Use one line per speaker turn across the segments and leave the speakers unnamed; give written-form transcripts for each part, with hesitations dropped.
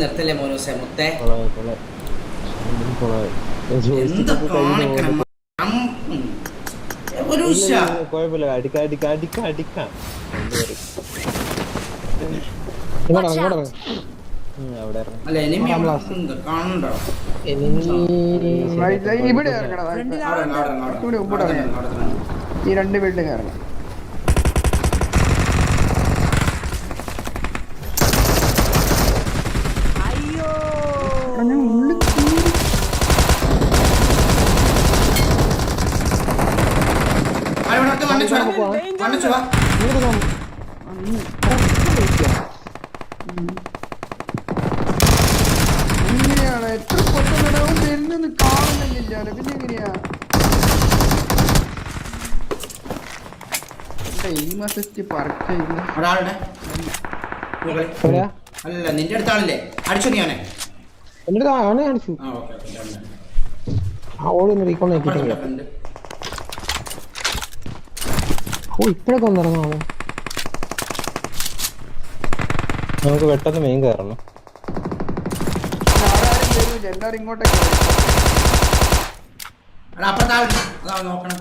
നിർത്തല്ലേ മോനൂസേ മുത്തേ.
കുഴപ്പമില്ല, അടിക്കാം. അവിടെ
ഈ രണ്ട് ബിൽഡിംഗ് ഇറങ്ങണം. എങ്ങനെയാണ് എത്ര പൊട്ടനടവും വരുന്നെന്ന് കാണുന്നില്ല. പിന്നെ എങ്ങനെയാ ഈ മാസത്തെ പറക്കില്ല.
അല്ല നിന്റെ അടുത്ത ആളില്ലേ? അടിച്ചു നീ അവനെ?
അടിച്ചു. ഇപ്പഴൊക്കെ ഒന്നിറങ്ങാമോ?
നമുക്ക് പെട്ടെന്ന് മെയിൻ കയറണം.
എല്ലാരും ഇങ്ങോട്ടേക്ക്
നോക്കണം.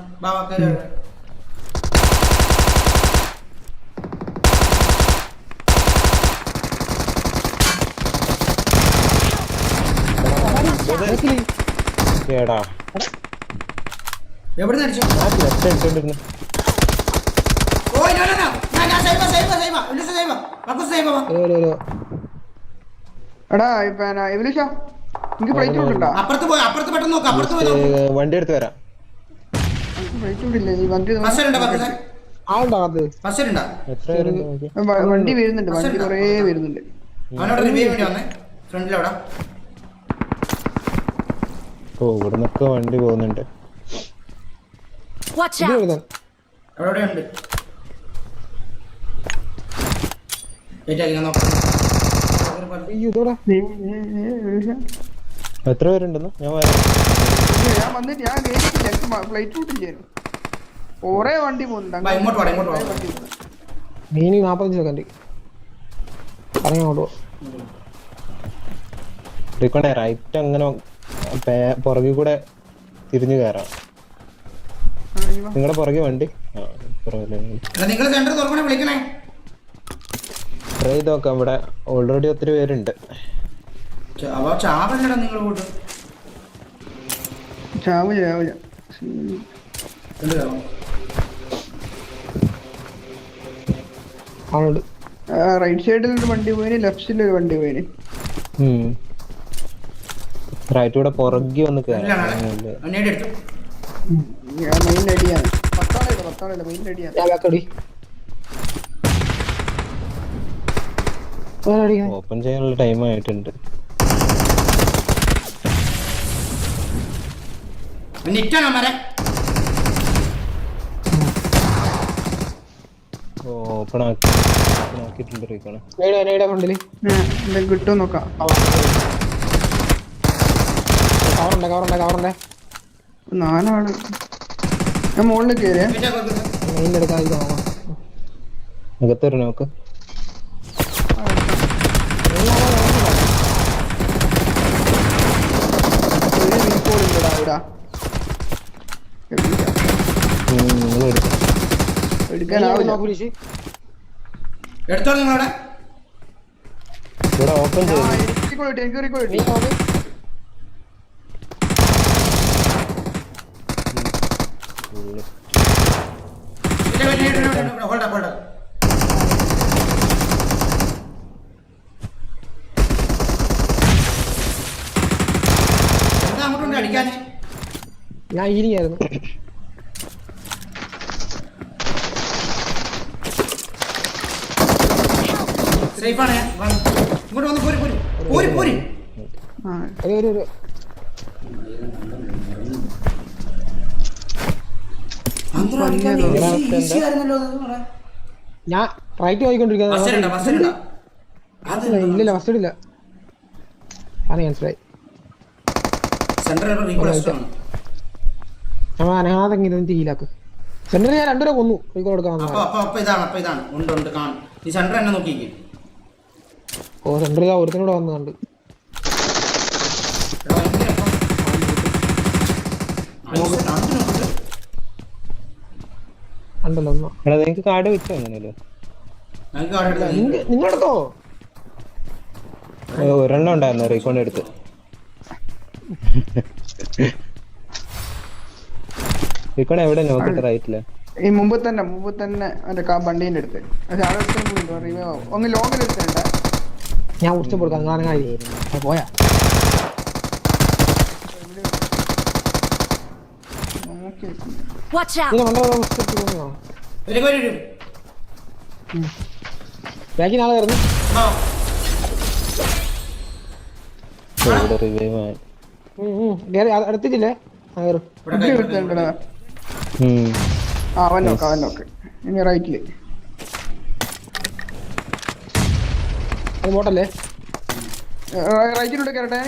എവിടെ അടിച്ചു?
എടാ എവലിഷ എനിക്ക് ഫ്ലൈറ്റ് ഔട്ടുണ്ടോ?
അപ്പുറത്ത് പോയി പെട്ടെന്ന് നോക്ക്. അപ്പുറത്ത് പോയി
വണ്ടി എടുത്ത് വരാം.
ഫ്ലൈറ്റ് ഔട്ടില്ല. ഈ വണ്ടി വണ്ടി വരുന്നുണ്ട്. വണ്ടി കുറേ വരുന്നുണ്ട്.
ഓ ഇവിടെ നിന്നൊക്കെ വണ്ടി പോകുന്നുണ്ട്. എത്ര പേരുണ്ടെന്ന് ഞാൻ
വന്നിട്ട് ഞാൻ കേട്ടില്ല. ഫ്ലൈറ്റ് ഔട്ടില്ലായിരുന്നു. കൊറേ വണ്ടി പോകുന്നുണ്ട്.
40 സെക്കൻഡ്
റൈറ്റ് അങ്ങനെ പുറകിൽ കൂടെ തിരിഞ്ഞു കയറാം. നിങ്ങളുടെ പുറകെ വണ്ടി ട്രൈ ചെയ്ത് നോക്കാം. ഇവിടെ ഓൾറെഡി ഒത്തിരി പേരുണ്ട്.
റൈറ്റ് സൈഡിൽ ഒരു വണ്ടി പോയിന്, ലെഫ്റ്റ് സൈഡിൽ ഒരു വണ്ടി പോയിന്.
റൈറ്റ് കൂടെ പുറകെ വന്ന്
മെയിൻ അടിയാണ്. 10 മെയിൻ അടിയാണ്.
ഓപ്പൺ ചെയ്യാനുള്ള ടൈം ആയിട്ടുണ്ട്. ഓപ്പൺ ആക്കിയിട്ടുണ്ട്.
കിട്ടും നോക്കാം. നാലാണ് ഞാൻ മുകളിൽ കയറിയ
അകത്തൊരു നോക്ക്.
എടുക്കാനാവില്ല.
എടുത്തോളൂ നിങ്ങളവിടെ.
ഇവിടെ ഓപ്പൺ ചെയ്തു.
ഞാൻ ഈരിയായിരുന്നു.
സേഫാണ്. ഇങ്ങോട്ട് വന്ന് പോരി.
ഞാൻ റൈറ്റ് പോയിക്കൊണ്ടിരിക്കുന്നത്. ഇല്ല ഫസ്റ്റ് ഇല്ല. മനസ്സിലായി. അനങ്ങാതെങ്കിലും ഹീലാക്ക്. സെന്റർ ഞാൻ 2 കൊന്നു.
ഇതാണ്. ഉണ്ട് കാണും. ഈ സെന്റർ എന്നെ നോക്കിയിരിക്കും.
ഓ സെന്ററിൽ ഒരുത്തിനൂടെ വന്നുണ്ട്.
എടാ, എന്തിനാ ഇപ്പം? രണ്ടിനുണ്ട്.
ഉണ്ടല്ലോ ഒന്നോ
എടാ നിങ്ങക്ക് കാർഡ് വെച്ചോ അങ്ങനെയല്ലോ?
ഞങ്ങൾക്ക് അവിടെ എടുത്ത്
നിങ്ങളെടുത്തോ?
ഒരെണ്ണം ഉണ്ടായിരുന്നു റീക്കോണിന്റെ അടുത്ത്. റീക്കോൺ എവിടെ? നോക്കിട്ട് റൈറ്റില്ല.
ഈ മുമ്പ് തന്നെ മറ്റേ വണ്ടീന്റെ അടുത്ത്. പക്ഷെ അവിടെ എടുത്തോണ്ട് ഒന്ന് ലോങ്ങിൽ എടുത്തിട്ടുണ്ട്.
ഞാൻ ഉച്ച കൊടുക്കാം കാണാനായി പോയാ
നോക്കി
Watch out!
ഇതിന് മണ്ടോ തോന്നുന്നു.
വരും.
ബാക്കി നാളെ വരുന്നു.
ആ.
ഇവിടെ റിവൈവ് ആയി.
അടുത്തില്ലേ?
ഇവിടെ കൈ
എടുത്തിട്ടുണ്ടടാ. അവൻ നോക്ക് ഇനി റൈറ്റില്
അത് പോട്ടല്ലേ?
റൈറ്റിലൂടെ കയറട്ടെ.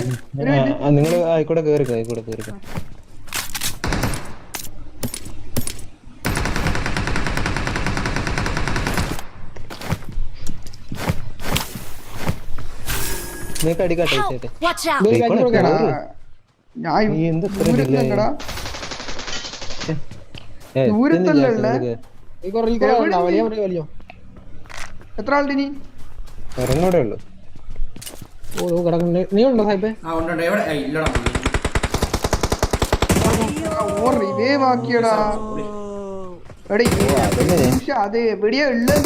നിങ്ങൾ ആയിക്കോട്ടെ കേറിക്കോ, ആയിക്കോട്ടെ കേറിക്കോ. നീക്ക് അടിക്കാട്ടെ ചേട്ടെ.
Watch out!
ഞാൻ
നീ എന്താ ഇത്ര
ദൂരത്തുണ്ടടാ.
വലിയോ
എത്ര ആളുടെ ഇനി?
ഒരെണ്ണൂടെ ഉള്ളു.
ഓ കിടക്കണ്ടേ. നീ ഉണ്ടോ സാഹിബേ?
ആ ഉണ്ട് എവിടെ? ഇല്ലടാ.
ഓ റിവൈവ് ആക്കിയടാ. എടീ അത് എവിടെയാ ഉള്ളത്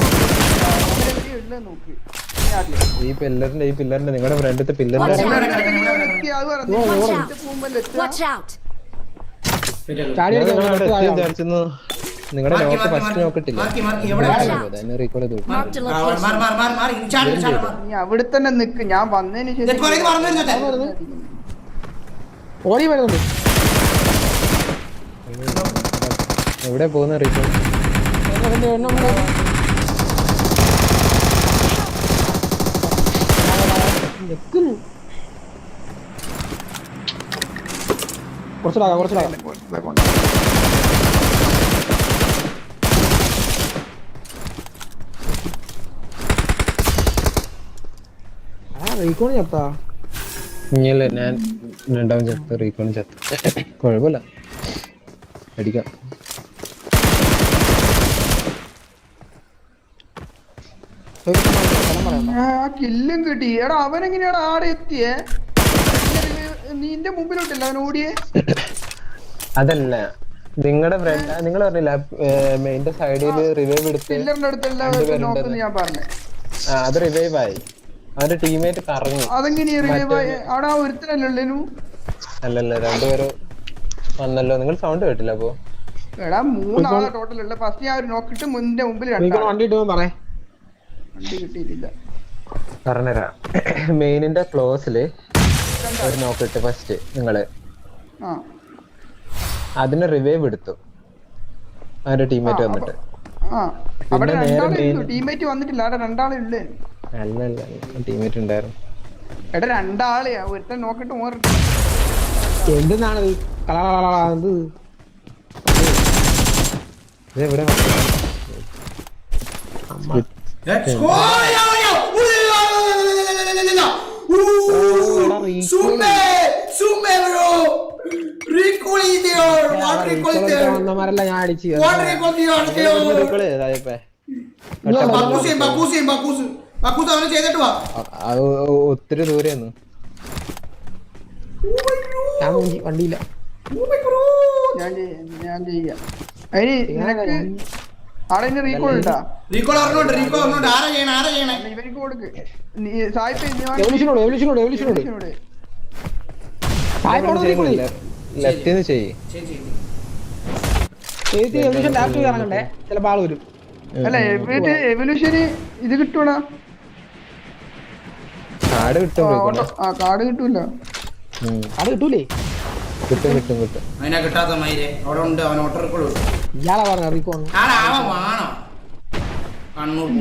നോക്ക്.
ഈ പില്ലറിന്റെ നിങ്ങളുടെ ഫ്രണ്ടത്തെ പില്ലറിന്റെ
Watch out!
ചാടി
വിചാരിച്ചു. നിങ്ങളുടെ നോക്ക് ഫസ്റ്റ് നോക്കിട്ടില്ല. റീകോൾ ചെയ്തു.
Marked a location.
നീ അവിടെ തന്നെ നിക്ക്. ഞാൻ വന്നതിന് ശേഷം
ഓടി വരുന്നുണ്ട്.
എവിടെ പോകുന്ന റീകോൾ?
കുറച്ചിടാം റീകോൺ ചത്താ.
ഇല്ല ഞാൻ രണ്ടാമൻ ചത്ത്, റീകോൺ ചത്ത്. കുഴപ്പമില്ല, അടിക്കാം.
കില്ലും കിട്ടി. എടാ അവനെങ്ങനെയാടാ ആടെ എത്തിയേ? നിന്റെ മുമ്പിലോട്ടില്ല അവൻ ഓടിയേ?
അതല്ല, നിങ്ങളുടെ ഫ്രണ്ട് നിങ്ങൾ പറഞ്ഞില്ല മെയിന്റെ സൈഡിൽ റിവൈവ് എടുത്ത്
പില്ലറിന്റെ അടുത്തല്ല നോക്കുന്നു ഞാൻ പറഞ്ഞു.
അത് റിവൈവ് ആയി. അവന്റെ ടീമേറ്റ് കറങ്ങി.
അതെങ്ങനെയാ റിവൈവ് ആയി? അവിടെ ഒരുത്തനല്ലോ.
അല്ലല്ല, രണ്ടുപേരും വന്നല്ലോ. നിങ്ങൾ സൗണ്ട് കേട്ടില്ല അപ്പൊ?
എടാ 3 ആളെ ടോട്ടൽ ഉള്ള. ഫസ്റ്റ് ഞാൻ ഒരു നോക്കിട്ട് മുന്നേ മുമ്പിൽ
വണ്ടി
കിട്ടിയിട്ടില്ല.
പറഞ്ഞരാ. മെയിനിന്റെ ക്ലോസില് ഒരു നോക്കിട്ട് ഫസ്റ്റ് നിങ്ങള് അതിന് റിവൈവ് എടുത്തു അവന്റെ ടീമേറ്റ് വന്നിട്ട്.
അവിടെ ടീമേറ്റ് വന്നിട്ടില്ല. അവിടെ രണ്ടാളെ ഉള്ളേ.
അല്ലല്ല, ടീമേറ്റ് ഉണ്ടായിരുന്നു.
എടാ രണ്ടാളെയാ. ഒരുത്തൻ നോക്കിട്ട്
എന്തെന്നാണ്
എവിടെ
വന്നമാരല്ല ഞാൻ അടിച്ച്
ഒത്തിരി ദൂരെയൊന്നു.
ഞാൻ വണ്ടിയില്ല.
ഞാൻ ചെയ്യാം. അതിന് നിനക്ക് അവിടെ റീകോൾ ഉണ്ടാ? ഇവർക്ക് കൊടുക്ക്.
ലെഫ്റ്റിന്ന് ചെയ്യ്.
ഇറങ്ങണ്ടേ, ചിലപ്പോ ആള് വരും.
അല്ല എവല്യൂഷന് ഇത് കിട്ടൂടാ.
കാർഡ് കിട്ടും.
കാർഡ് കിട്ടൂല.
അത് കിട്ടൂലേ?
കിട്ടും.
അതിനാ കിട്ടാത്ത മയില് അവിടെ ഉണ്ട്. അവൻ ഓട്ടോറിക്കോളൂ.
ഇയാളെ പറഞ്ഞ റീകോൺ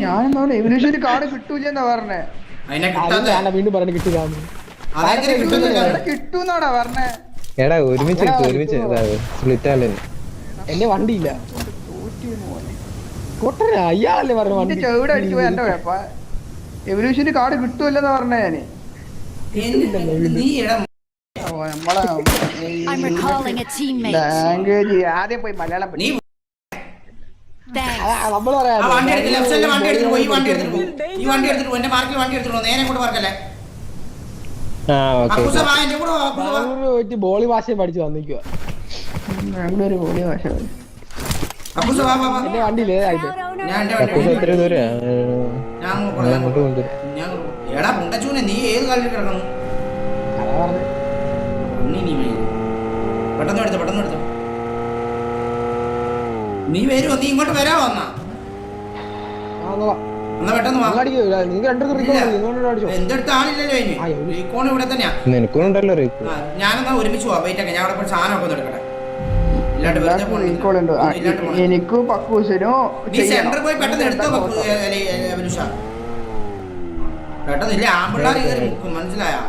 ഞാനെന്താണ് എവല്യൂഷന് കാർഡ് കിട്ടൂല എന്നാ പറഞ്ഞേ.
അതിനെ കിട്ടാത്ത
വീണ്ടും പറഞ്ഞു കിട്ടില്ല.
കിട്ടൂന്നാടാ പറഞ്ഞേ.
എടാ ഒരുമിച്ച് സ്പ്ലിറ്റ് ആല്ലേ.
എന്റെ വണ്ടിയില്ല. കൊട്ടര അയാളല്ലേ പറഞ്ഞു വണ്ടി
ചെവിടെ അടിച്ചു പോയി. എന്റെ കുഴപ്പ എവല്യൂഷന് കാർഡ് കിട്ടുമല്ലെന്ന് പറഞ്ഞ ഞാന്
നീ എടാ
നമ്മളെ
I'm recalling a teammate.
Language ആദ്യം പോയി മലയാളം
നീ
Thanks.
നമ്മള് പറയാ
ആ വണ്ടി എടുത്ത് ലെഫ്റ്റ് സൈഡിലെ വണ്ടി എടുത്തിട്ട് പോയി. ഈ വണ്ടി എടുത്തിട്ട് പോ. ഈ വണ്ടി എടുത്തിട്ട് പോ. എന്റെ മാർക്കിൽ വണ്ടി എടുത്തിട്ട് പോ. നേരെ അങ്ങോട്ട് മാർക്കല്ലേ.
ആ ഓക്കെ
അക്കുസ വാ എന്റെ കൂടെ വാ. അക്കുസ വാ.
ബാംഗ്ലൂർ പോയിട്ട് ബോളി ഭാഷയും പഠിച്ച് വന്നിക്കുക
ബാംഗ്ലൂർ പോളിയ ഭാഷ
അക്കുസ വാ വാ വാ.
Yeah,
എന്റെ വണ്ടിയിൽ ഏതായിട്ട്
proud owner.
ഞാൻ എന്റെ വണ്ടി
കക്കൂസ് എത്ര ദൂരം
ഞാൻ അങ്ങോട്ട്
കൊണ്ടുവരും
ഞാൻ എടാ പുണ്ടച്ചൂനെ നീ ഏത് കാലിൽ കിടക്കുന്നു?
അതാ പറഞ്ഞത്
നീ പെട്ടെന്ന് എടുത്തോ പെട്ടെന്ന് എടുത്തോ. നീ വരുമോ? നീ ഇങ്ങോട്ട് വരാമോ എന്നാ? എന്നാ പെട്ടെന്ന് വാ.
നിങ്ങൾക്ക് രണ്ടു അടിച്ചോ
എന്റെ അടുത്ത് ആളില്ലല്ലോ ഇനി. റീകോൺ ഇവിടെ തന്നെയാ.
നിനക്കുണ്ടല്ലോ റീക്ക്
ആ, ഞാനെന്നാ ഒരുമിച്ച് പോവാ. വെയിറ്റ് ഒക്കെ ഞാൻ അവിടെ പോയി സാധനം ഒക്കെ ഒന്ന് എടുക്കട്ടെ. ഇല്ലാണ്ട് വെറുതെ
റീകോളുണ്ട്
ഇല്ലാണ്ട് പോണം.
എനിക്കും പക്കൂസിനോ
നീ സെന്ററിൽ പോയി പെട്ടെന്ന് എടുത്തോ മനുഷ്യ. പെട്ടെന്ന് ഇല്ല ആമ്പിള്ളാർ കയറി മുക്കും. മനസ്സിലായാ?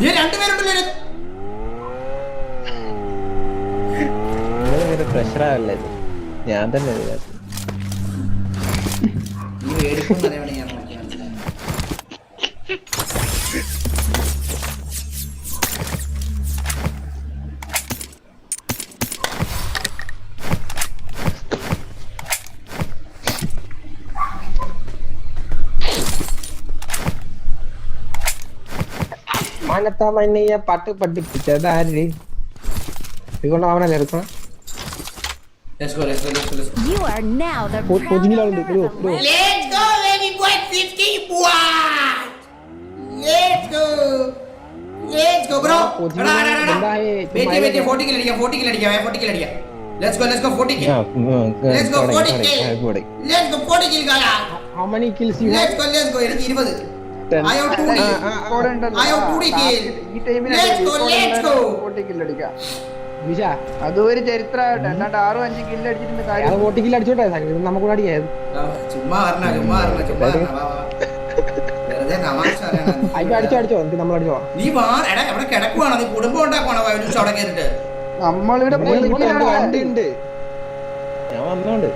നീ രണ്ടുപേരുണ്ടല്ലോ.
പ്രഷറാവല്ലേ ഞാൻ തന്നെ
നീ മേടിക്കും അറിയാൻ ഞാൻ നോക്കി മനസ്സിലായി.
മാനത്താ മന്നയ്യ പാട്ട് പഠിപ്പിച്ചത് ആര് ഇതുകൊണ്ട് അവനല്ലേ എടുക്കണം
Let's go, let's go, let's go, let's go.
You are now the
Po-
proud
പൊതിഞ്ഞിലാളുണ്ട്.
owner of
ഇതോ,
a
ഇതോ.
Let's go, baby boy, 50 boy. Let's go. Let's go, bro.
പൊതിഞ്ഞിലാ, എന്തായി,
വെയിറ്റ് വെയിറ്റ് 40 കിൽ അടിക്കാം 40 കിൽ അടിക്കാം 40 kill അടിക്കാം. Let's go, let's go 40 kill. Let's go 40 kill. Let's go 40 kill gala.
How many kills you have?
Let's go. എനിക്ക് 20. I have 2D. I have 2D kill.
ഈ ടൈമിൽ
Let's go.
കില്ലടിക്കാം
വിശ
അതും ഒരു ചരിത്രമായിട്ട് എന്നാണ്ട് 6-5 കില്ല് അടിച്ചിട്ടുണ്ട്
അയാൾ
കാര്യം
40 kill അടിച്ചോട്ടെ നമുക്ക് അടിക്കായത്
ചുമ്മാ പറഞ്ഞ. വെറുതെ തമാശ പറയണ.
അയ്യോ അടിച്ചോ എനിക്ക് നമ്മൾ അടിച്ചോ
നീ വാ എടാ എവിടെ കിടക്കുവാണോ? നീ കുടുംബം ഉണ്ടാക്കുവാണോ? വൈദ്യുതി അവിടെ കയറിട്ട്
നമ്മളിവിടെ പോയി
വണ്ടി ഉണ്ട് ഞാൻ വന്നോണ്ട്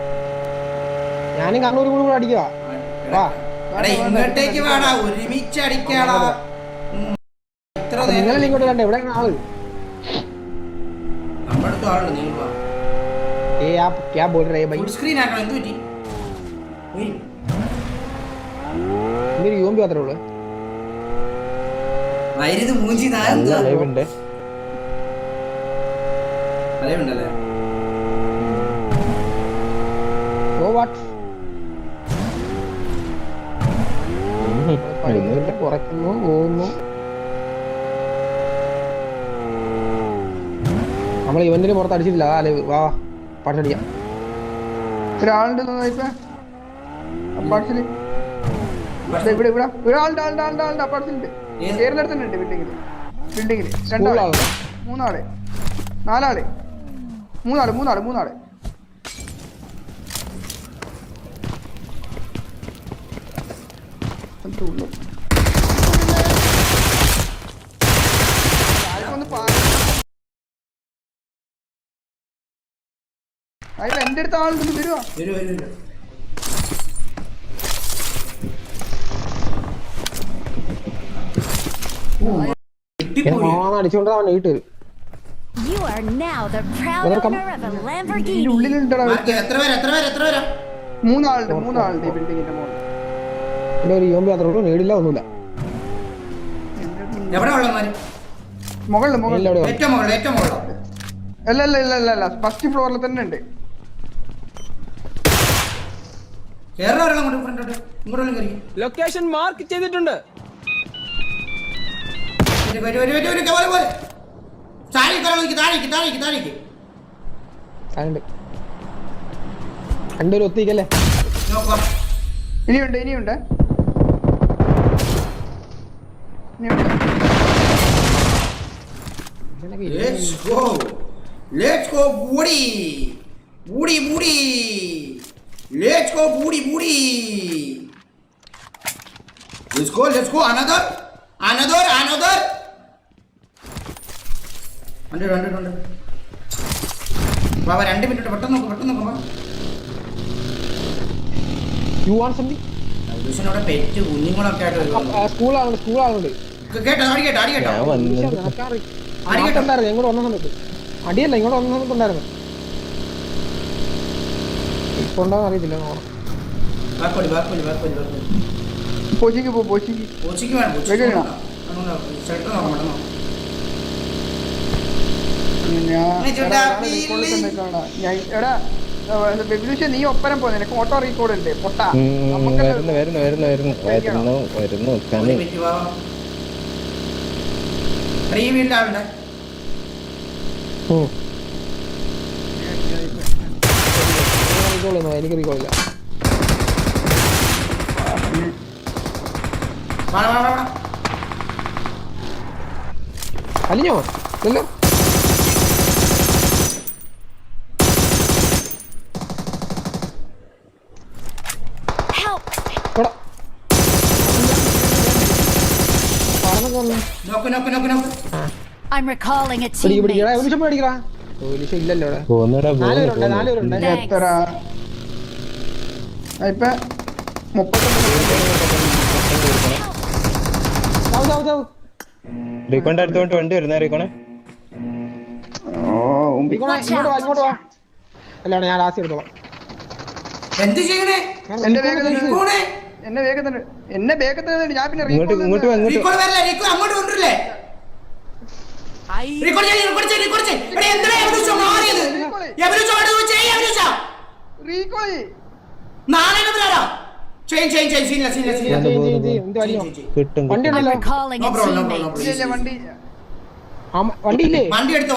ഞാനും കണ്ണൂർ കൂടെ അടിക്കുക വാ
എടാ ഇങ്ങോട്ടേക്ക് വേടാ ഒരുമിച്ച് അടിക്കാടാ. ഇത്ര
നിങ്ങൾ
നേരം
ഇങ്ങോട്ട് കണ്ടേ ഇവിടെ ആള്
നമ്മുടെ അടുത്ത് ആളുണ്ട്. നീ വാ.
ഏ ആപ്പ് ക്യാ ball Re by
full screen ആക്കണം. എന്ത് പറ്റി? ഉയ്.
ഇതൊരു യൂമ്പി മാത്രമേ ഉള്ളൂ
വൈരുത് മൂഞ്ചി താഴ്ന്നു.
ലൈവ് ഉണ്ട്
അറിയുണ്ടല്ലേ?
ഓ വാട്ട് കുറയ്ക്കുന്നു പോകുന്നു നമ്മൾ ഇവന്റിന് പുറത്ത് അടിച്ചിട്ടില്ല അല്ലേ വാ പാട്ടടിക്കാം
ഒരാളുണ്ട് ഇപ്പൊ അപ്പാർട്സില് ഇവിടെ ഇവിടെ ഇവിടെ ആളുണ്ട് അപ്പാർട്സിലുണ്ട് ചേർന്നിടത്ത് തന്നെ ഉണ്ട് ബിൽഡിങ്ങില് രണ്ടാള് മൂന്നാള് നാലാള് മൂന്നാള് അതിൽ എന്റെ അടുത്ത് ആളുണ്ടെന്ന് വരുവാ
വരൂ.
അടിച്ചോണ്ടാ വീട്ട്
You are now the proud
Welcome.
owner of a
ഇതിന്റെ
Lamborghini.
ഉള്ളിലുണ്ടടാ
മാർക്ക് എത്ര പേരാ?
മൂന്നാളുണ്ട് ഈ ബിൽഡിങ്ങിന്റെ മുകളിൽ
പിന്നെ ഒരു യൂമ്പി മാത്രമേ ഉള്ളൂ നീടില്ല ഒന്നുമില്ല
എവിടെ ഉള്ളമാര്?
മുകളിൽ
എല്ലാം
ഏറ്റവും മുകളിലോ?
അല്ല ഫസ്റ്റ് ഫ്ലോറിൽ തന്നെ ഉണ്ട്
കേരള ഇങ്ങോട്ട് കയറി.
ലൊക്കേഷൻ മാർക്ക് ചെയ്തിട്ടുണ്ട്.
പോലെ താഴേക്ക്
സാധനം രണ്ടുപേരും ഒത്തിക്കല്ലേ
നോക്കാം.
ഇനിയുണ്ട്
Let's go booty. Let's go booty. Let's go another. 100. വാ 2 മിനിറ്റ് പെട്ടെന്ന് നോക്ക് വാ.
യു വാണ്ട് സംതിങ്
എവല്യൂഷനോടെ പെറ്റ് കുഞ്ഞുങ്ങളൊക്കെ ആയിട്ട് വരുവാ.
സ്കൂളാണ്
കേട്ടോ അടി കേട്ടോ അടി കേട്ടോ
ഞാൻ വന്നത്
ഉണ്ടായിരുന്നു ഇങ്ങോട്ട് വന്ന സമയത്ത് അടിയല്ല ഇങ്ങോട്ട് വന്ന സമയത്ത് ഉണ്ടായിരുന്നു ഇപ്പൊ ഉണ്ടോന്ന് അറിയത്തില്ല നോക്കണം
പോച്ചിക്ക് പോ പോച്ചിക്ക്
കോച്ചിക്ക് വേണം ഷെൽട്ടർ നോക്കാം പെട്ടെന്ന്.
എടാ ബെബിലൂഷ നീ ഒപ്പരം പോ നിനക്ക് ഓട്ടോ റീകോഡ് ഉണ്ട് പൊട്ടാ നമുക്ക്
വരുന്നു
ഒരു മിനിറ്റ് വാ. ഈ വീട്ടിൽ ആളുണ്ട്.
എനിക്ക് റീകോളില്ല
വാടാ വാടാ വാടാ.
അലിഞ്ഞോ ഇല്ലല്ലോ
Help!
ഇവിടെ പറഞ്ഞൊക്കെ വന്നു
നോക്ക്.
I'm recalling a
പിടിക്കടാ
teammate.
എവലിഷം പേടിക്കടാ എവലിഷം ഇല്ലല്ലോ ഇവിടെ
പോന്നടാ
4 പേരുണ്ട്
Thanks.
എത്ര ഇപ്പൊ 30
റീക്കോണ്ട് അടുത്തോട്ട് വണ്ടി വരുന്നേ റീക്കോണെ
ഇങ്ങോട്ട് വാ അല്ലാണ് ഞാൻ ലാസ്റ്റ് എടുത്തോളാം
എന്ത് ചെയ്യണേ?
എന്നെ വേഗത്തിൽ ഞാൻ പിന്നെ
ഇങ്ങോട്ട് വാ, ഇങ്ങോട്ട്
റീകോൾ വരില്ല. റീകോൾ അങ്ങോട്ട് കൊണ്ടുവരില്ലേ? റീകോൾ ചെയ്യ്. എടാ, എന്തിനാ എവല്യൂഷൻ മാറിയത്? എവല്യൂഷൻ അങ്ങോട്ട് ചെയ്യ്, എവല്യൂഷൻ.
റീകോളി
നാളെ വരാടാ. ചെയ്യ്. സീനില്ല.
കിട്ടും
വണ്ടി
I'm
ഉണ്ടല്ലോ
recalling
No
a
problem.
teammate.
വണ്ടി
വണ്ടി ഇല്ലേ
വണ്ടി എടുത്ത്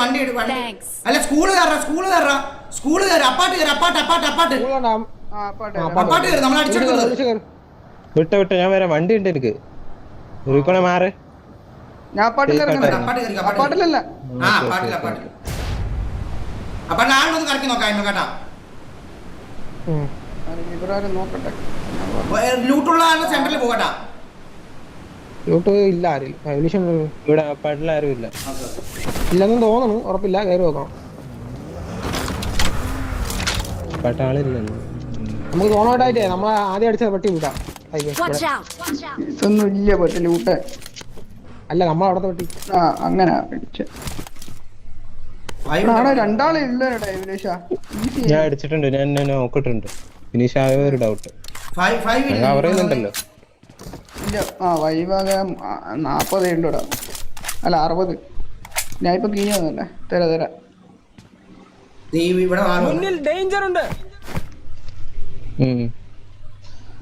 Thanks.
അല്ല സ്കൂള് കയറാ അപ്പാട്ട് കയറി അപ്പാട്ട്
ആ പാട്ടെ
അപ്പാട്ട് കയറി നമ്മൾ അടിച്ചെടുക്കുന്നത്.
വിട്ട ഞാൻ വരാം വണ്ടി ഉണ്ട് എനിക്ക് റീക്കോണെ മാറ്
ഞാൻ അപ്പാട്ടിൽ ഇറങ്ങുന്നത്
അപ്പാട്ട് കയറി
അപ്പാട്ടിലല്ല
അപ്പാട്ടിൽ അപ്പാട്ടിൽ ആളൊന്ന് കറക്കി നോക്കാം കേട്ടാ.
ഇവിടെ നോക്കട്ടെ
ലൂട്ടുള്ള ആളുടെ സെന്ററിൽ പോകട്ടാ.
ഇങ്ങോട്ട് ഇല്ല ആരും എവലിഷൻ
ഇവിടെ പാട്ടിൽ ആരും ഇല്ല
ഇല്ലെന്ന് തോന്നുന്നു ഉറപ്പില്ല കയറി നോക്കണം
പാട്ടാളില്ല
നമുക്ക് തോന്നോട്ടായിട്ടേ നമ്മൾ ആദ്യം അടിച്ചത് പട്ടി വിടാം
Watch out!
ഇതൊന്നും ഇല്ല പറ്റ ലൂട്ട്
അല്ല നമ്മൾ അവിടത്തെ പട്ടി
അങ്ങനെ അടിച്ച നാളെ രണ്ടാളെ ഇല്ല ഏകദേശ
ഞാൻ അടിച്ചിട്ടുണ്ട് ഞാൻ നോക്കിട്ടുണ്ട് ഫിനിഷ് ആയ ഒരു ഡൗട്ട് കവർ ചെയ്യുന്നുണ്ടല്ലോ
ഇല്ല വൈഭാഗം 40 ഉണ്ടോടാ അല്ല 60 ഞാൻ ഇപ്പൊ കീഞ്ഞു വന്നല്ലേ തരാ
ഇവിടെ
മുന്നിൽ ഡേഞ്ചർ ഉണ്ട്.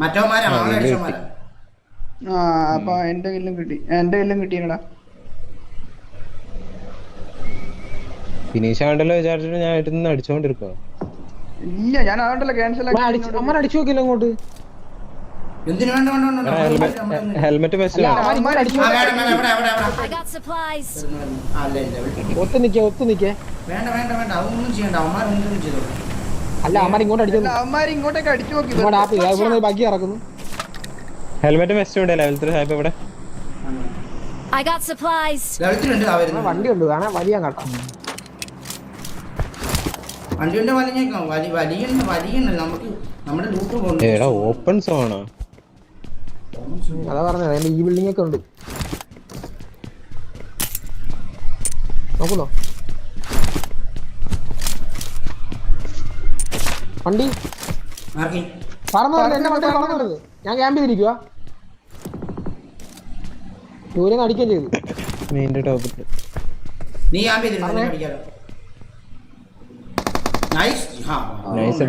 മറ്റവന്മാരാണ് ആളെ അടിച്ചവന്മാരാ.
അപ്പൊ എന്റെ കയ്യിലും കിട്ടിയടാ
ഫിനിഷ് ആണ്ടല്ലോ വിചാരിച്ചിട്ട് ഞാൻ ഇരുന്ന് അടിച്ചോണ്ടിരിക്കുക
ഇല്ല ഞാൻ അതുകൊണ്ടല്ല ക്യാൻസൽ
അമ്മ അടിച്ചു നോക്കില്ല അങ്ങോട്ട്
എന്തിനു വേണ്ട
ഹെൽമെറ്റ് വെച്ച്
I got supplies.
ഒത്തു നിക്കേ
വേണ്ട അതൊന്നും ചെയ്യണ്ട. അവന്മാരൊന്നും ചെയ്തോ.
അല്ല അമ്മ ഇങ്ങോട്ട് അടിച്ചു
അവന്മാർ ഇങ്ങോട്ടേക്ക് അടിച്ചു നോക്കി
ഇങ്ങോട്ട് ആപ്പ് ഇവിടെ ബാക്കി ഇറക്കുന്നു
ഹെൽമെറ്റ് വെസ്റ്റ് ഉണ്ട് ലെവൽ 3 സാഹിബ് ഇവിടെ
I got supplies.
ലെവൽത്തിലുണ്ട്
വണ്ടി ഉണ്ട് കാണാൻ വലിയ കേട്ടോ
വണ്ടിയുടെ വലിഞ്ഞേക്കാം വലിയ നമുക്ക് നമ്മുടെ ലൂട്ട് പോകുന്നു.
എടാ ഓപ്പൺ സോണാ
അതാ പറഞ്ഞത് അതിന്റെ ഈ ബിൽഡിംഗ് ഒക്കെ ഉണ്ട് നോക്കുന്നോ വണ്ടി
ആർക്കി
പറന്നു എന്റെ വണ്ടി പറന്നു ഞാൻ ക്യാമ്പ് ചെയ്തിരിക്കുക ദൂരെ നിന്ന് അടിക്കുകയും ചെയ്തു
മെയിൻ്റെ ടോപ്പിൽ
നീ ആം ചെയ്തിരുന്നു അടിക്കാലോ. നൈസ്.
നൈസ്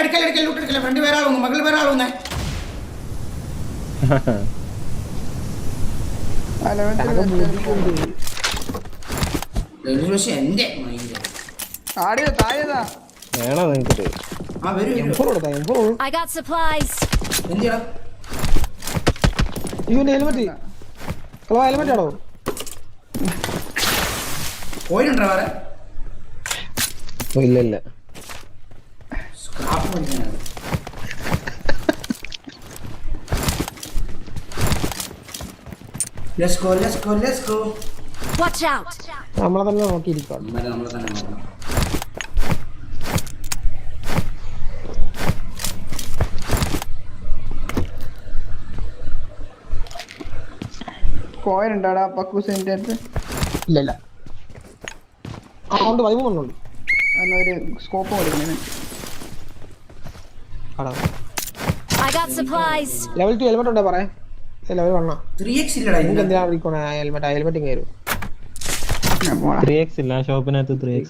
എടുക്കൽ ലൂട്ട് എടുക്കല. ഫ്രണ്ട് വേറെ ആളൊന്നു മകൾ വേറെ ആളൊന്നേ എന്റെ
താഴേതാ
വേണോ നിനക്ക്
I got supplies.
എന്തിയാ
ഹെൽമെറ്റ് ഹെൽമെറ്റ് ആണോ
പോയിട്ടുണ്ടോ വേറെ
ഇല്ല
സ്ക്രാപ്പ് പഠിക്കാനാണ്. Let's go.
Watch out!
നമ്മളെ തന്നെ നോക്കിയിരിക്കാം
നമ്മളെ തന്നെ നോക്കണം.
കോയിൻ ഉണ്ടാടാ പക്കൂസിന്റെ അടുത്ത്.
ഇല്ല ഇല്ല ആ ഉണ്ട് 13 ഉണ്ട്.
എന്നാ ഒരു സ്കോപ്പ് കൊടുക്കുന്നതിന്.
I got supplies.
Level 2 helmet ഉണ്ടേ പറയാം. ലെവൽ 1
3x ഇല്ലടാ
നിങ്ങൾക്ക്
ഇതിന്റെ.
എന്തിനാ വിളിക്കണേ ഹെൽമെറ്റ് കയറും.
ഞാൻ പോണ.
3x ഇല്ല ഷോപ്പിനകത്ത് 3x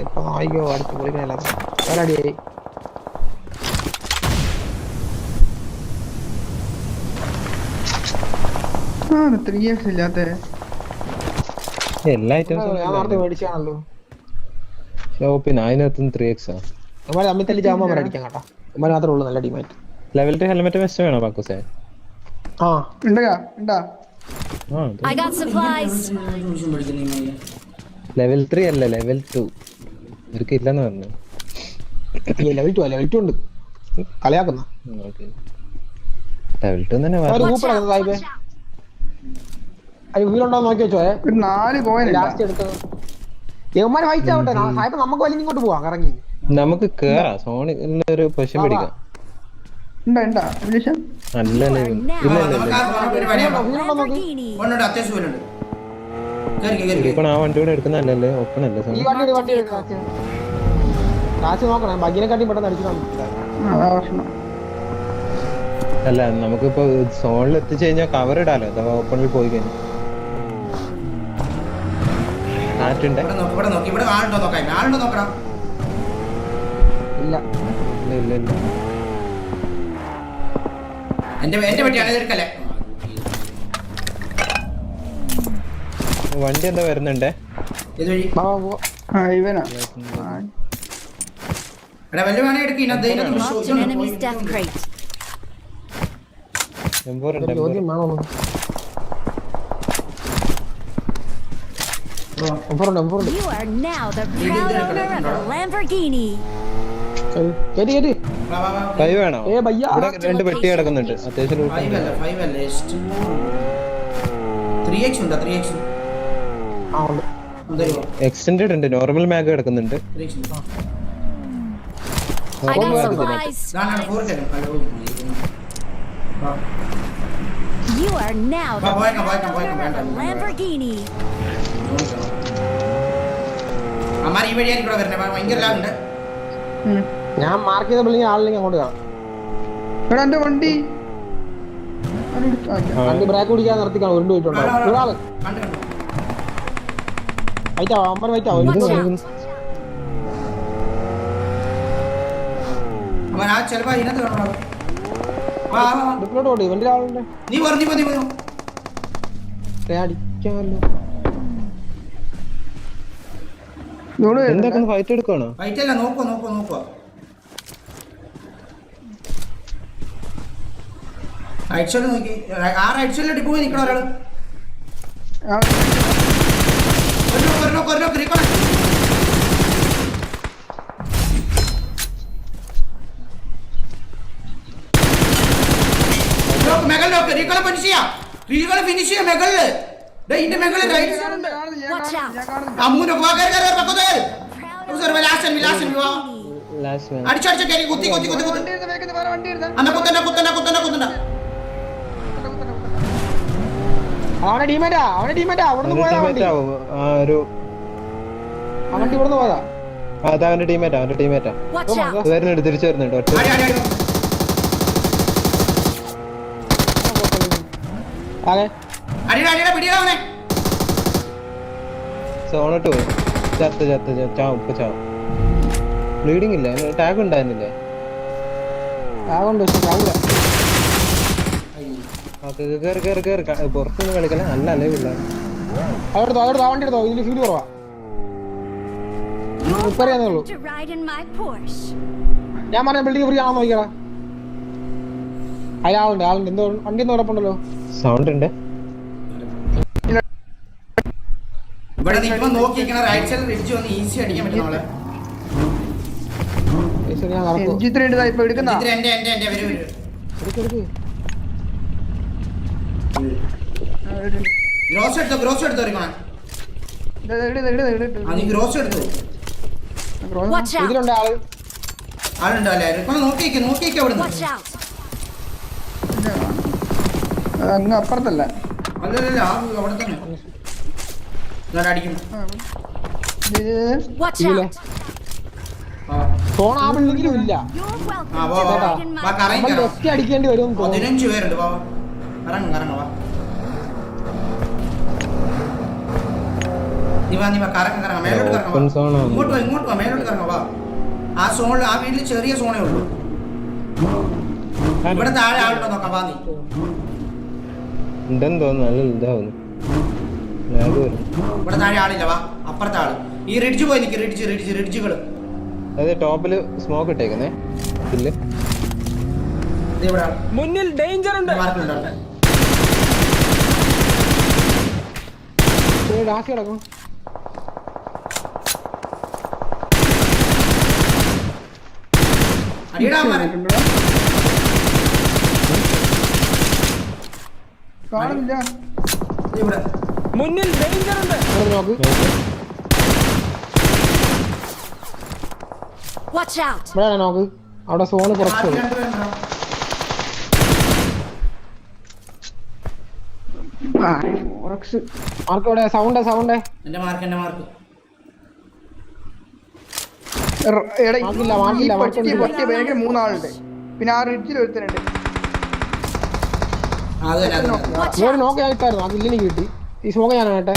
ഇപ്പൊ ആയിക്കോ അടുത്ത് പൊളിക്കണല്ല ഒരടിയായി.
ആ 3x ഇല്ലാത്ത
എല്ലാ
ഞാൻ നേരത്തെ
ഐറ്റംസും
മേടിച്ചാണല്ലോ.
ഷോപ്പിന് അതിനകത്തും 3x
ഇവന്മാര് തമ്മിൽ തല്ലി ചാകുമ്പോൾ അവരെ അടിക്കാൻ കേട്ടോ. ഇവന്മാർ മാത്രമേ ഉള്ളൂ നല്ല ടീമായിട്ട്.
ലെവൽ 2 ഹെൽമെറ്റ് വെസ്റ്റ് വേണോ പാക്കൂസേ?
ആ
ഉണ്ടാ ഉണ്ടാ
I got supplies.
ലെവൽ 3 അല്ല ലെവൽ 2 ഇവർക്ക് ഇല്ലെന്ന് പറഞ്ഞു.
ലെവൽ 2 ഉണ്ട് കളിയാക്കുന്ന
ലെവൽ 2 തന്നെ
ഒരു കൂപ്പറാണ് സാഹിബേ. അത് വീലുണ്ടോ നോക്കി വെച്ചോ.
ഒരു 4 കോയിൻ
ലാസ്റ്റ് എടുത്തത് യവന്മാര് ഫൈറ്റ് ആവട്ടെ. സാഹിബ് നമുക്ക് വലിയ ഇങ്ങോട്ട് പോവാം കറങ്ങി.
നമുക്ക് കേറാം സോണിൽ ഒരു പൊസിഷൻ പിടിക്കാം.
ഉണ്ടാ വിളിച്ചാ
നല്ല
You
ലെവൽ
are now
ഇല്ല
the
ഇല്ല
Lamborghini.
ഒന്നുണ്ട് അത്യാവശ്യം വീലുണ്ട്. കേറി
ഇപ്പൊ ആ വണ്ടി കൂടെ എടുക്കുന്നല്ലേ ഓപ്പൺ അല്ലേ
ഈ
സോണി?
വണ്ടി കാശ് നോക്കണേ. ബഗ്ഗിനെക്കാട്ടി പെട്ടെന്ന് അടിച്ചു.
അതാ പ്രശ്നം.
അല്ല നമുക്കിപ്പോ സോണിൽ എത്തിച്ചു കഴിഞ്ഞാൽ കവർ ഇടാലോ അഥവാ ഓപ്പണിൽ പോയി കഴിഞ്ഞു. കാറ്റുണ്ട്
ഇവിടെ നോക്കി ഇവിടെ ആളുണ്ടോ നോക്കാം. ആളുണ്ടോ നോക്കണം.
ഇല്ല
ഇല്ല ഇല്ല
എന്റെ പറ്റിയാണ് എടുക്കല്ലേ.
വണ്ടി എന്താ വരുന്നുണ്ടേ?
ഇതുവഴി
ആ ഇവനാ.
എടാ വല്ല വേണേ എടുക്ക്.
Marked an enemy's death crate.
എംപോറുണ്ട്
ചോദ്യം വേണോ? എംപോറുണ്ട്.
You are now the proud owner of a Lamborghini.
കേട്ടി കേട്ടി.
ഫൈവ് വേണോ?
ഏ ഭയ്യ
ഇവിടെ 2 പെട്ടി കിടക്കുന്നുണ്ട് അത്യാവശ്യം loot ഉണ്ട്.
5 അല്ല 3x ഉണ്ടോ? 3x
ആ ഉണ്ട്.
എക്സ്റ്റൻഡഡ് ഉണ്ട്. നോർമൽ മാഗ് കിടക്കുന്നുണ്ട്.
3x ഉണ്ട്.
I got supplies.
4 തരും.
You are now the
Boy,
proud
boy,
owner of a Lamborghini.
അമ്മാരി ഈ വഴിയായിരിക്കും ഇവിടെ വരുന്നത്. ഭയങ്കര ലാഭുണ്ട്.
ഞാൻ മാർക്ക് ചെയ്ത ബിൽഡിംഗ് ആളില്ലെങ്കിൽ അങ്ങോട്ട് കാണാം.
എടാ എന്റെ വണ്ടി
വണ്ടി ബ്രേക്ക് പിടിക്കാൻ നിർത്തിക്കാൻ ഉരുണ്ട് പോയിട്ടുണ്ടോ ഒരാള്.
കണ്ടു
വൈറ്റാവോ അമ്മ വൈറ്റാവോ.
Watch out.
അവൻ ആ ചിലപ്പോ ഇതിനകത്ത് കാണണം.
ഡിപ്ലോട്ട് പോട്ടെ. വണ്ടി ആളുണ്ട്.
നീ പറഞ്ഞു
അടിക്കാമല്ലോ.
എന്തൊക്കെ ഫൈറ്റ് എടുക്കണോ?
ഫൈറ്റ് അല്ല. നോക്കുക റൈറ്റ് സൈഡ് നോക്കി. ആ റൈറ്റ് സൈഡിലോട്ട് പോയി നിൽക്കണം ഒരാള്. ഫിനിഷ് ചെയ്യാം മെഗളില്. ഇതിന്റെ മെഗളിൽ റൈറ്റ്
Watch out.
അമ്മൂനൊക്കെ
Proud owner of a
last
Lamborghini.
അടിച്ചടിച്ച കയറി കുത്തി
വണ്ടി എടുത്ത് വേറെ വണ്ടി എടുത്ത്
അന്ന കുത്തണ്ട.
അവനെ ടീമേറ്റാ അവിടെ നിന്ന് പോയതാ വണ്ടി.
ഒരു
ആ വണ്ടി ഇവിടെ നിന്ന് പോയതാ.
അതാ അവന്റെ ടീമേറ്റാ
Watch out.
വരുന്നുണ്ട്. തിരിച്ചു വരുന്നുണ്ട്. ഒറ്റ
ആകെ
അടിയുടെ പിടിയാവനെ.
സോണോട്ട് പോയി. ചാവും. ബ്ലീഡിങ് ഇല്ല. ടാഗ് ഉണ്ടായിരുന്നില്ലേ?
ആകൊണ്ട് ചാവൂല.
കേറി പുറത്തുനിന്ന് കളിക്കല. നല്ല അലവില്ല.
അതെടുത്തോ ആ വണ്ടി എടുത്തോ. ഇതിൽ ഫീൽ കുറവാ. ഉപ്പറിയാന്നേ ഉള്ളൂ.
To ride in my Porsche.
ഞാൻ പറഞ്ഞ ബിൽഡിംഗ് ഫ്രീ ആണോ നോക്കിയാ. അതിലാളുണ്ട് എന്തോ വണ്ടി ഒന്നും ഉറപ്പുണ്ടല്ലോ.
സൗണ്ട് ഉണ്ട്.
ഇവിടെ നിൽക്കുമ്പോ നോക്കിയിരിക്കണ റൈറ്റ് സൈഡിൽ ഇടിച്ചു വന്ന് ഈസി അടിക്കാൻ പറ്റും നമ്മളെ.
ഞാൻ നടക്കും.
MG3 ഇപ്പൊ എടുക്കുന്ന
ഇത് എന്റെ വരൂ.
എടുക്ക്.
ഗ്രോസ് എടുത്തോ ഇരിക്കണം. നീ ഗ്രോസ് എടുത്തു.
Watch out.
ഇതിലുണ്ട്
ആളുണ്ടോ അല്ലേ? നോക്കിയേക്ക് അവിടുന്ന്.
Watch out.
അങ്ങ് അപ്പുറത്തല്ല.
അല്ലല്ല അവിടെ തന്നെ അടിക്കും.
Watch out!
ഫോൺ ആ ബിൽഡിങ്ങിലും ഇല്ല.
You're welcome
Ah,
to
wow, wow.
Dragon
Back
Mike.
arrange.
നമ്മൾ ലെഫ്റ്റ് അടിക്കേണ്ടി വരും.
15 പേരുണ്ട്. വാ കറങ്ങ വാ. നീ വാ കറങ്ങ മേലോട്ട് കറങ്ങ
Open zone
വാ.
ആണ്.
ഇങ്ങോട്ട് വാ മേലോട്ട് കറങ്ങ വാ. ആ സോണിൽ ആ വീട്ടിൽ ചെറിയ സോണേ ഉള്ളൂ. ഇവിടെ താഴെ ആളുണ്ടോ നോക്കാം വാ നീ.
ഉണ്ടെന്ന് തോന്നുന്നു. നല്ല ഇതാവുന്നു. ലാഗ് വരും.
ഇവിടെ താഴെ ആളില്ല വാ. അപ്പുറത്തെ ആള് ഈ റിഡ്ജ് പോയി നിൽക്കും. റിഡ്ജുകള്
അതെ ടോപ്പില് സ്മോക്ക് ഇട്ടേക്കുന്നേ. ഇല്ല
ഇവിടെ
മുന്നിൽ ഡേഞ്ചർ ഉണ്ട്.
മാർക്കുണ്ടോ
ഡാക്കി കിടക്കും.
അടിയിടാമാരെ
കാണുന്നില്ല.
ഇവിടെ
മുന്നിൽ ഡേഞ്ചർ ഉണ്ട്.
ഇവിടെ നോക്ക്.
Watch out!
ഇവിടെ നോക്ക്. അവിടെ സോണ് കുറച്ച്
മാർക്ക് രണ്ടുപേരുണ്ടോ?
മാർക്ക് ഇവിടെ സൗണ്ട്
എന്റെ മാർക്ക്
എടാ,
മാർക്കില്ല,
ഈ
മാർക്കില്ല,
പറ്റിയ ബാഗിൽ 3 ആളുണ്ട്. പിന്നെ ആ റിഡ്ജിൽ ഒരുത്തനുണ്ട്.
അത് തന്നെ
Watch
ഇവിടെ
out!
നോക്കി ആയിട്ടായിരുന്നു. അത് ഇല്ലെനിക്ക് കിട്ടി. ഈ സ്മോക്ക് ഞാൻ കേട്ടെ.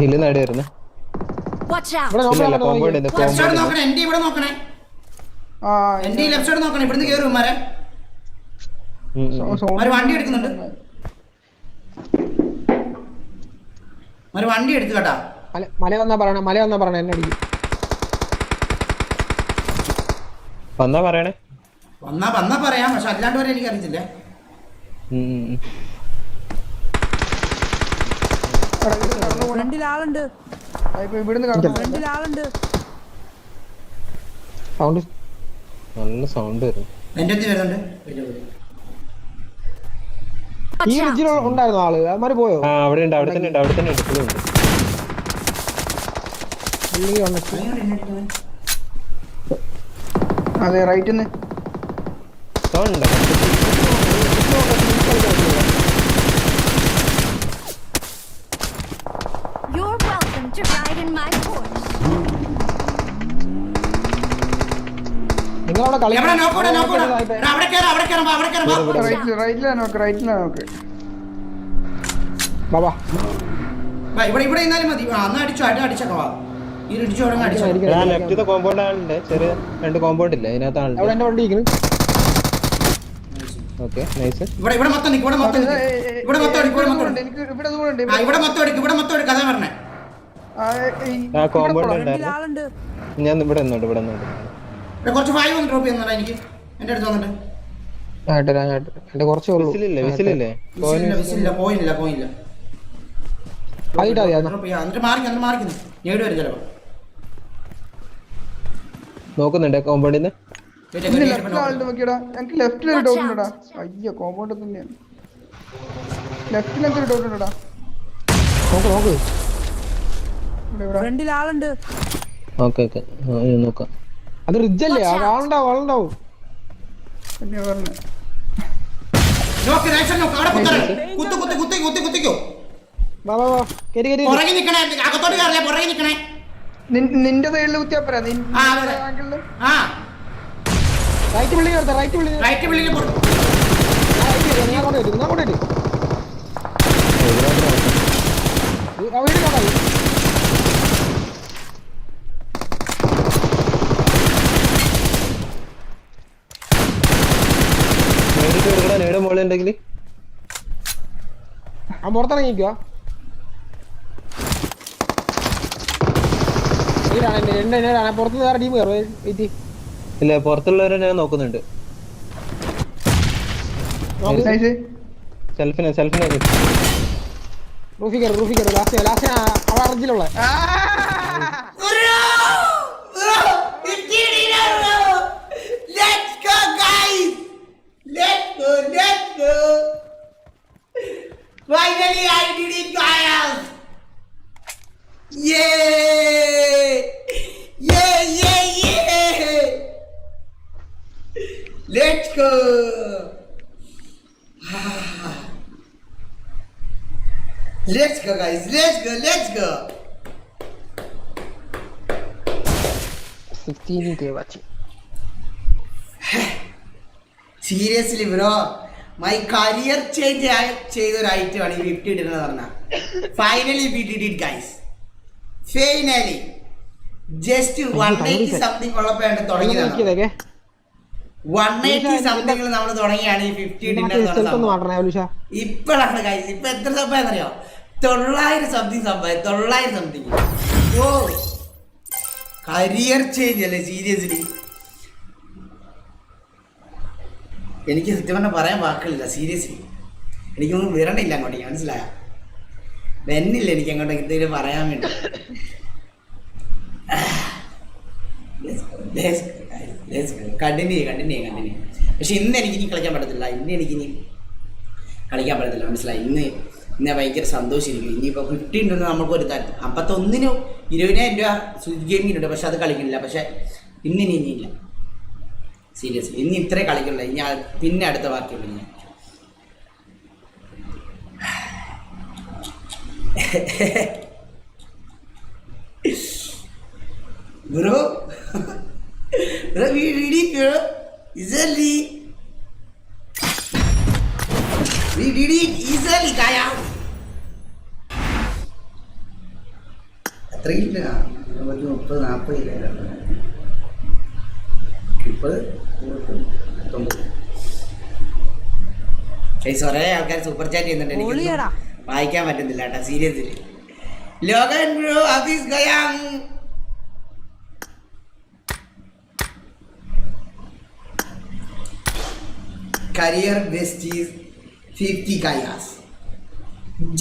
ഹില്ല് നേടി വരുന്നേ.
Watch out!
ഇവിടെ
ഇല്ല
നോക്കി
കോമ്പൗണ്ട്
ലെഫ്റ്റ് സൈഡ് നോക്കണേ. എന്റെ ഇവിടെ നോക്കണേ.
ആ
എന്റെ ലെഫ്റ്റ് സൈഡ് നോക്കണേ. ഇവിടുന്ന് കയറും മാരെ ഒരു വണ്ടി എടുക്കുന്നുണ്ട്. ഒരു വണ്ടി എടുത്തു കേട്ടാ.
മല വന്നാ പറയണേ എന്നെ അടിക്കും.
വന്നാ പറയണേ.
വന്നാ പറയാം. പക്ഷെ അല്ലാണ്ട് വരെ എനിക്ക് അറിയത്തില്ല.
ഫ്രണ്ടിൽ ആളുണ്ട്.
ഇവിടുന്ന് കാണുന്നു.
ഫ്രണ്ടിൽ ആളുണ്ട്.
സൗണ്ട്
നല്ല സൗണ്ട് വരും.
എന്റെ അടുത്ത് വരുന്നുണ്ട്.
ഈ
Watch out!
റിഡ്ജിൽ ഉണ്ടായിരുന്നു ആള്. അവന്മാര് പോയോ?
ആ അവിടെ ഉണ്ട്. അവിടെ തന്നെ ഉണ്ട്. ഇപ്പോഴും ഉണ്ട്.
അല്ലെങ്കിൽ വന്നിട്ട്
ഭയങ്കര എന്നെ അടിക്കുന്നത്.
അതെ റൈറ്റിന്ന്.
സൗണ്ട് ഉണ്ടോ?
You're welcome to ride in my Porsche.
നിങ്ങളവിടെ കളി
എവിടെ നോക്കൂടെ? എടാ, അവിടെ കേറാം.
റൈറ്റിലാ നോക്ക്.
ബാബാ
വാ, ഇവിടെ ഇന്നാലും മതി. അന്ന് അടിച്ചേക്കാം വാ. ഈ റിഡ്ജ് ഉടനെ അടിച്ചോ.
ലെഫ്റ്റ് കോമ്പൗണ്ട് ആളുണ്ട്. ചെറിയ 2 കോമ്പൗണ്ട് ഇല്ല. അതിനകത്ത്
അവിടെ
ആളുണ്ട്.
എന്റെ വണ്ടി ഇരിക്കുന്നു.
Okay nice.
ഇവിടെ മൊത്തം നിൽക്കും. ഇവിടെ മൊത്തം അടിക്കും.
എനിക്ക് ഇവിടെ
മൊത്തം എടുക്കും. അതാ പറഞ്ഞേ.
ആ കോമ്പൗണ്ട്
ഫ്രണ്ടിൽ
ഉണ്ടായിരുന്നു.
ആളുണ്ട്.
ഞാൻ ഇവിടെ നിന്നുണ്ട്.
ഇവിടെ കുറച്ച് 5 ഒന്ന് ഡ്രോപ്പ് ചെയ്യുന്നുണ്ടോ എനിക്ക്? എന്റെ അടുത്ത് വന്നിട്ട്
എന്റെ കുറച്ചേ ഉള്ളൂ.
വിസിലില്ലേ?
വിസിലില്ല. പോയില്ല.
അതിട്ടാ മതി.
ഡ്രോപ്പ് ചെയ്യാം. എന്നിട്ട് മാറിക്കുന്നു. നേടി വരും ചിലപ്പോ.
നോക്കുന്നുണ്ട് കോമ്പൗണ്ടിന്ന്.
ലെഫ്റ്റിൽ ആളുണ്ട് നോക്കിയടാ. എനിക്ക് ലെഫ്റ്റിൽ ഒരു ഡൗട്ട് ഉണ്ടടാ. അയ്യോ കോമ്പൗണ്ട് തന്നെയാണ്. ലെഫ്റ്റിൽ എന്തൊരു ഡൗട്ട് ഉണ്ടടാ.
നോക്ക്
ഇവിടെ
ഫ്രണ്ടിൽ ആളുണ്ട്.
ഓക്കെ നോക്കാം.
അത് റിഡ്ജല്ലേ? ആളുണ്ടാവും.
പിന്നെ പറഞ്ഞു
നോക്ക്. അവിടെ കുത്തിക്കോ.
വാ കേറി
പുറകെ നിക്കണേ. അകത്തോട്ട് കയറില്ല. പുറകെ നിക്കണേ.
നിന്റെ സൈഡിൽ കുത്തിയാ പോരാ.
ആ, അതെ. ആ
റൈറ്റ് ബിൽഡിംഗ് എടുത്ത
റൈറ്റ് ബിൽഡിംഗ്
ഞാൻ കൊണ്ടുവരും.
നേടെ മോളെ ഉണ്ടെങ്കിൽ
ആ പുറത്തിറങ്ങിക്കോ. പുറത്ത് വേറെ ടീം കയറും.
ഇല്ല പുറത്തുള്ളവരെ ഞാൻ നോക്കുന്നുണ്ട്. സെൽഫിനെ
റൂഫി കയറും. ലാസ്റ്റ് അവിടെ അർജിലുള്ള
Let's go. Finally, I did it, guys. Yeah. Let's go. Let's go, guys. Let's go.
16K watching.
Seriously, bro. My career change ചെയ്ത ഒരു ഐറ്റം ആണ് ഈ 50 ഇടുന്നത് പറഞ്ഞാൽ. Finally we did it, guys. Finally. Just 180 something ഉള്ളപ്പോഴാണ് തുടങ്ങിയതാണ്. 180 something നമ്മൾ തുടങ്ങിയാണ് ഈ 50 ഇടുന്നത്. ഇപ്പോഴാണ് guys. ഇപ്പൊ എത്ര സംഭവം 900 സംതിങ് സംഭവം 900 സംതിങ്. ഓ കരിയർ ചേഞ്ച് അല്ലേ സീരിയസ്ലി. എനിക്ക് സത്യം പറഞ്ഞാൽ പറയാൻ വാക്കുകളില്ല സീരിയസ്ലി. എനിക്കൊന്നും വരണില്ല അങ്ങോട്ടേക്ക്, മനസ്സിലായ വെന്നില്ല എനിക്ക് അങ്ങോട്ടേക്ക് എന്തെങ്കിലും പറയാൻ വേണ്ടി. കണ്ടിന്യൂ. പക്ഷെ ഇന്ന് എനിക്കിനി കളിക്കാൻ പറ്റത്തില്ല. മനസ്സിലായി. ഇന്ന് ഭയങ്കര സന്തോഷമായിരിക്കും. ഇനിയിപ്പോൾ 50 ഉണ്ടെന്ന് നമുക്കൊരു തരം. 51 20,000 രൂപ സ്വിച്ച് ഗെയിമിനുണ്ട്, പക്ഷെ അത് കളിക്കുന്നില്ല. പക്ഷെ ഇനിയില്ല സീരിയസ്ലി. ഇനി ഇത്രേ കളിക്കുന്നില്ല. ഇനി പിന്നെ അടുത്ത ബാക്കിയുള്ളൂ. ഞാൻ bro we did it, bro. Easily we did it easily, kaya. അത്രയില്ല 30 40 ഇല്ല 30 ഒരേ ആൾക്കാർ സൂപ്പർ ചാറ്റ് ചെയ്യുന്നുണ്ട്. എനിക്ക് വായിക്കാൻ പറ്റുന്നില്ല കേട്ടോ സീരിയസ്ലി. ലോഗൻ ബ്രോ, അഫീസ് ഗയാങ്, കരിയർ ബെസ്റ്റ് ഈസ് 50 കയാസ്.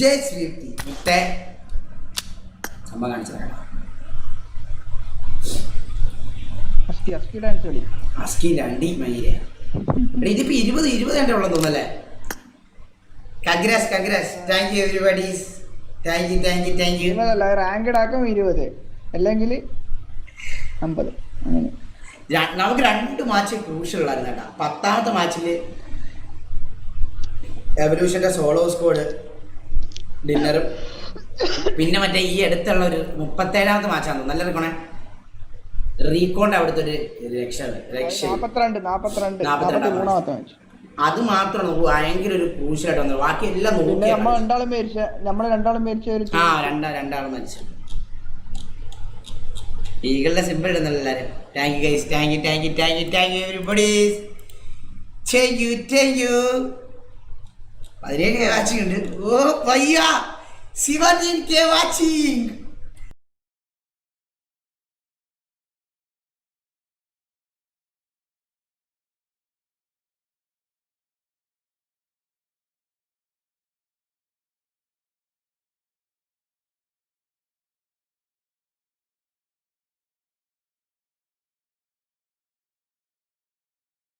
ജസ്റ്റ് 50 മുട്ടേ സംഭവം കാണിച്ചു തരാം. അസ്കിന്റെ അണ്ടി മയിലെ ഇതിപ്പോ 20 കണ്ടേ ഉള്ളു തോന്നല്ലേ. Congrats. Thank you everybody. Thank you.
Ranked ആക്കും 20 അല്ലെങ്കിൽ 50. അങ്ങനെ
നമുക്ക് 2 മാച്ച് ക്രൂഷ്യൽ ഉള്ളായിരുന്നു കേട്ടോ. 10ാമത്തെ മാച്ചിൽ എവല്യൂഷന്റെ സോളോ സ്ക്വാഡ് ഡിന്നറും പിന്നെ മറ്റേ ഈ അടുത്തുള്ള ഒരു 37ാമത്തെ മാച്ചാണ് നല്ല റെക്കോണേ റീകോണ്ട് അവിടുത്തെ ഒരു രക്ഷ
42
അത് മാത്രമാണ് ഭയങ്കര ഒരു ക്രൂഷ്യലായിട്ട് വന്നത്. ബാക്കി എല്ലാം നോക്കി
രണ്ടാളും മരിച്ച
രണ്ടാളും മരിച്ചു. ഈകളുടെ സിമ്പിൾ ഇടുന്നല്ലോ എല്ലാവരും. Thank you guys. Thank you everybody. Thank U. 17 watching ഉണ്ട്. ഓ പയ്യ 17K വാച്ചിങ്.